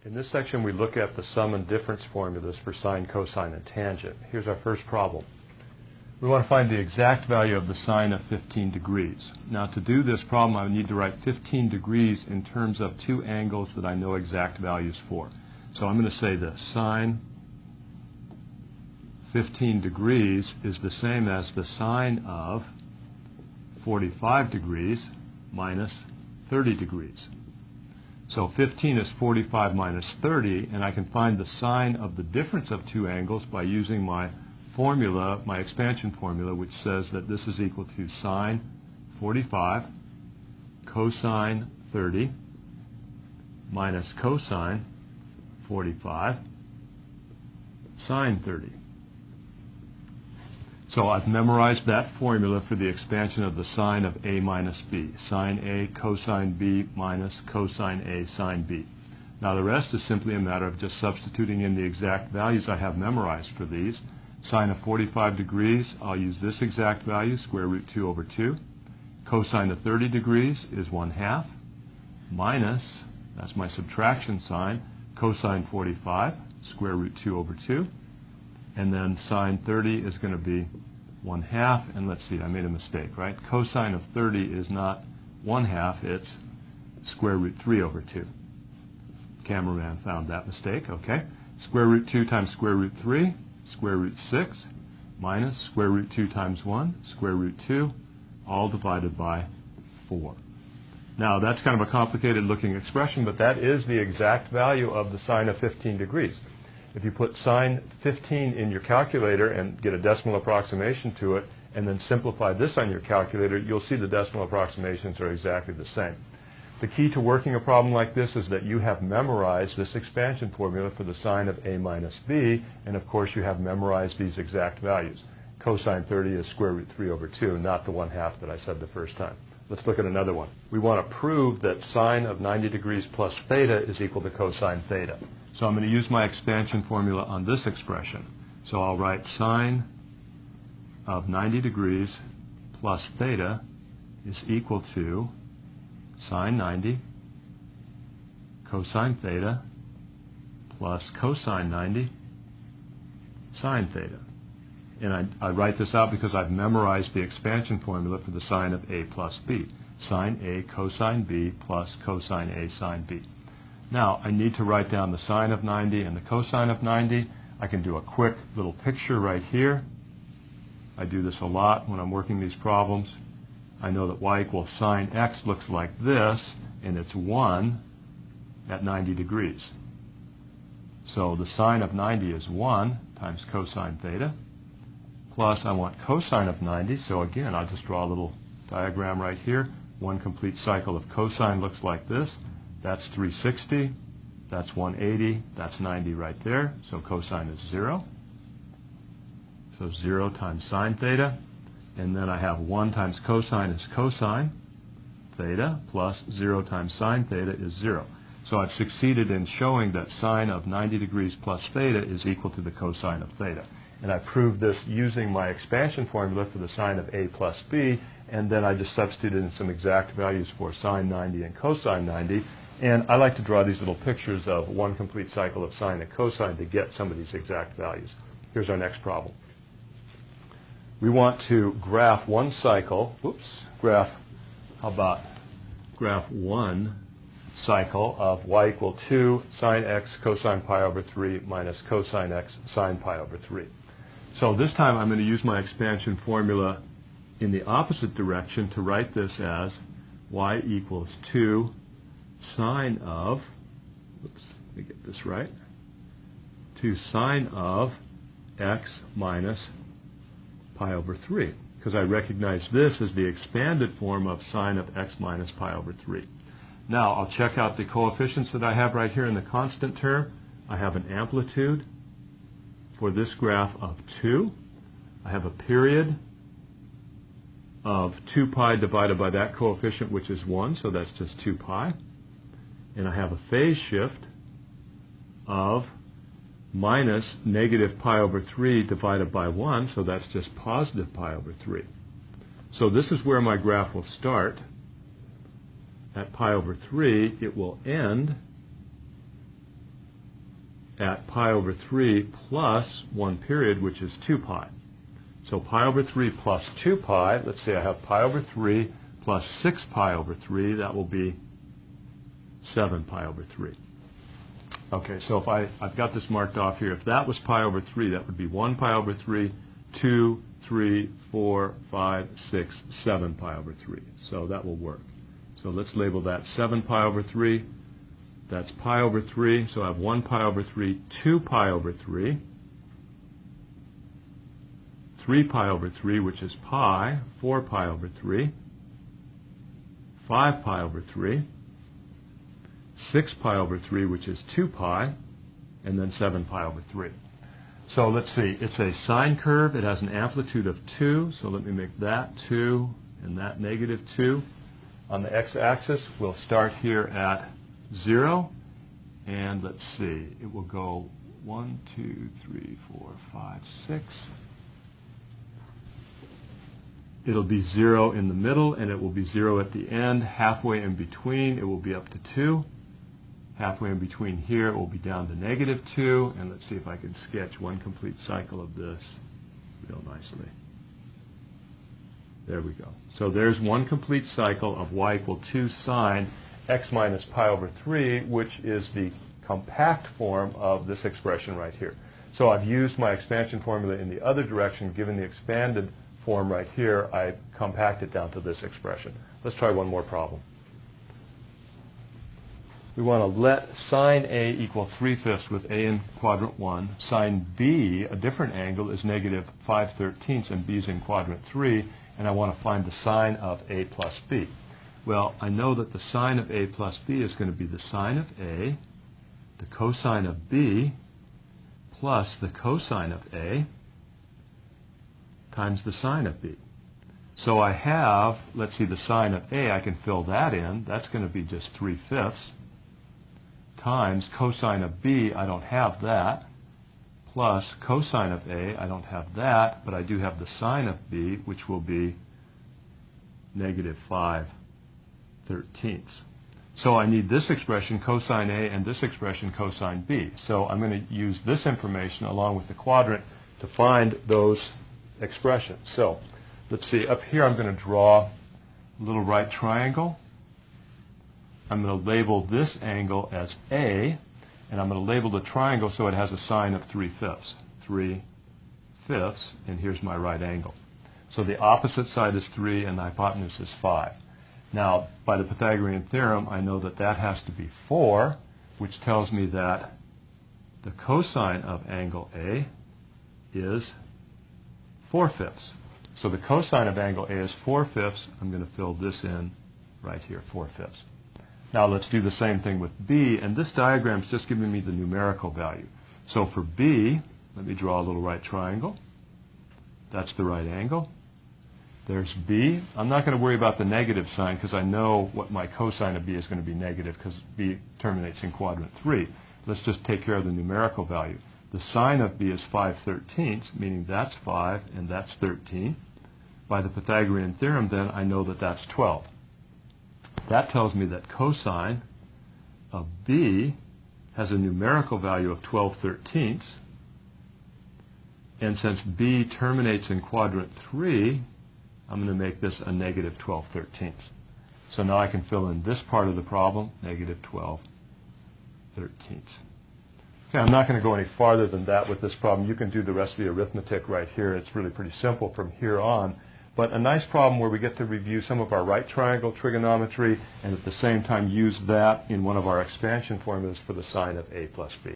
In this section, we look at the sum and difference formulas for sine, cosine, and tangent. Here's our first problem. We want to find the exact value of the sine of 15 degrees. Now, to do this problem, I would need to write 15 degrees in terms of two angles that I know exact values for. So I'm going to say this: sine 15 degrees is the same as the sine of 45 degrees minus 30 degrees. So 15 is 45 minus 30, and I can find the sine of the difference of two angles by using my formula, my expansion formula, which says that this is equal to sine 45 cosine 30 minus cosine 45 sine 30. So I've memorized that formula for the expansion of the sine of A minus B. Sine A cosine B minus cosine A sine B. Now the rest is simply a matter of just substituting in the exact values I have memorized for these. Sine of 45 degrees, I'll use this exact value, square root 2 over 2. Cosine of 30 degrees is 1/2 minus, that's my subtraction sign, cosine 45, square root 2 over 2. And then sine 30 is going to be 1/2, and let's see, I made a mistake, right? Cosine of 30 is not 1/2, it's square root 3 over 2. Cameraman found that mistake, okay. Square root 2 times square root 3, square root 6, minus square root 2 times 1, square root 2, all divided by 4. Now, that's kind of a complicated looking expression, but that is the exact value of the sine of 15 degrees. If you put sine 15 in your calculator and get a decimal approximation to it, and then simplify this on your calculator, you'll see the decimal approximations are exactly the same. The key to working a problem like this is that you have memorized this expansion formula for the sine of A minus B, and of course you have memorized these exact values. Cosine 30 is square root 3 over 2, not the 1/2 that I said the first time. Let's look at another one. We want to prove that sine of 90 degrees plus theta is equal to cosine theta. So I'm going to use my expansion formula on this expression. So I'll write sine of 90 degrees plus theta is equal to sine 90 cosine theta plus cosine 90 sine theta. And I write this out because I've memorized the expansion formula for the sine of A plus B. Sine A cosine B plus cosine A sine B. Now, I need to write down the sine of 90 and the cosine of 90. I can do a quick little picture right here. I do this a lot when I'm working these problems. I know that y equals sine x looks like this, and it's 1 at 90 degrees. So the sine of 90 is 1 times cosine theta, plus I want cosine of 90, so again, I'll just draw a little diagram right here. One complete cycle of cosine looks like this. That's 360, that's 180, that's 90 right there, so cosine is 0. So 0 times sine theta, and then I have 1 times cosine is cosine theta, plus 0 times sine theta is 0. So I've succeeded in showing that sine of 90 degrees plus theta is equal to the cosine of theta. And I proved this using my expansion formula for the sine of A plus B, and then I just substituted in some exact values for sine 90 and cosine 90. And I like to draw these little pictures of one complete cycle of sine and cosine to get some of these exact values. Here's our next problem. We want to graph one cycle, how about graph one cycle of y equal 2 sine x cosine pi over 3 minus cosine x sine pi over 3. So this time I'm going to use my expansion formula in the opposite direction to write this as y equals 2 sine of, let me get this right, 2 sine of x minus pi over 3, because I recognize this as the expanded form of sine of x minus pi over 3. Now I'll check out the coefficients that I have right here in the constant term. I have an amplitude for this graph of 2. I have a period of 2 pi divided by that coefficient, which is 1, so that's just 2 pi. And I have a phase shift of minus negative pi over 3 divided by 1, so that's just positive pi over 3. So this is where my graph will start at pi over 3. It will end at pi over 3 plus 1 period, which is 2 pi. So pi over 3 plus 2 pi, let's say I have pi over 3 plus 6 pi over 3, that will be 7 pi over 3. Okay, so if I've got this marked off here, if that was pi over 3, that would be 1 pi over 3, 2, 3, 4, 5, 6, 7 pi over 3. So that will work. So let's label that 7 pi over 3. That's pi over 3, so I have 1 pi over 3, 2 pi over 3, 3 pi over 3, which is pi, 4 pi over 3, 5 pi over 3, 6 pi over 3, which is 2 pi, and then 7 pi over 3. So let's see, it's a sine curve. It has an amplitude of 2, so let me make that 2 and that negative 2. On the x-axis, we'll start here at 0, and let's see, it will go 1, 2, 3, 4, 5, 6. It'll be 0 in the middle, and it will be 0 at the end. Halfway in between, it will be up to 2. Halfway in between here, it will be down to negative 2. And let's see if I can sketch one complete cycle of this real nicely. There we go. So there's one complete cycle of y equal 2 sine x minus pi over 3, which is the compact form of this expression right here. So I've used my expansion formula in the other direction. Given the expanded form right here, I compact it down to this expression. Let's try one more problem. We want to let sine A equal 3/5 with A in quadrant 1. Sine B, a different angle, is negative 5/13, and B is in quadrant 3, and I want to find the sine of A plus B. Well, I know that the sine of A plus B is going to be the sine of A, the cosine of B, plus the cosine of A, times the sine of B. So I have, let's see, the sine of A, I can fill that in. That's going to be just 3/5 times cosine of B, I don't have that, plus cosine of A, I don't have that, but I do have the sine of B, which will be negative 5/13. So I need this expression, cosine A, and this expression, cosine B. So I'm going to use this information along with the quadrant to find those expressions. So let's see, up here I'm going to draw a little right triangle. I'm going to label this angle as A, and I'm going to label the triangle so it has a sine of 3/5. 3/5, and here's my right angle. So the opposite side is 3 and the hypotenuse is 5. Now, by the Pythagorean theorem, I know that that has to be 4, which tells me that the cosine of angle A is 4/5. So the cosine of angle A is 4/5. I'm going to fill this in right here, 4/5. Now let's do the same thing with B, and this diagram is just giving me the numerical value. So for B, let me draw a little right triangle. That's the right angle. There's B. I'm not going to worry about the negative sign because I know what my cosine of B is going to be negative because B terminates in quadrant 3. Let's just take care of the numerical value. The sine of B is 5/13, meaning that's 5 and that's 13. By the Pythagorean theorem, then, I know that that's 12. That tells me that cosine of B has a numerical value of 12/13. And since B terminates in quadrant 3, I'm going to make this a negative 12/13. So now I can fill in this part of the problem, negative 12/13. Okay, I'm not going to go any farther than that with this problem. You can do the rest of the arithmetic right here. It's really pretty simple from here on. But a nice problem where we get to review some of our right triangle trigonometry and at the same time use that in one of our expansion formulas for the sine of A plus B.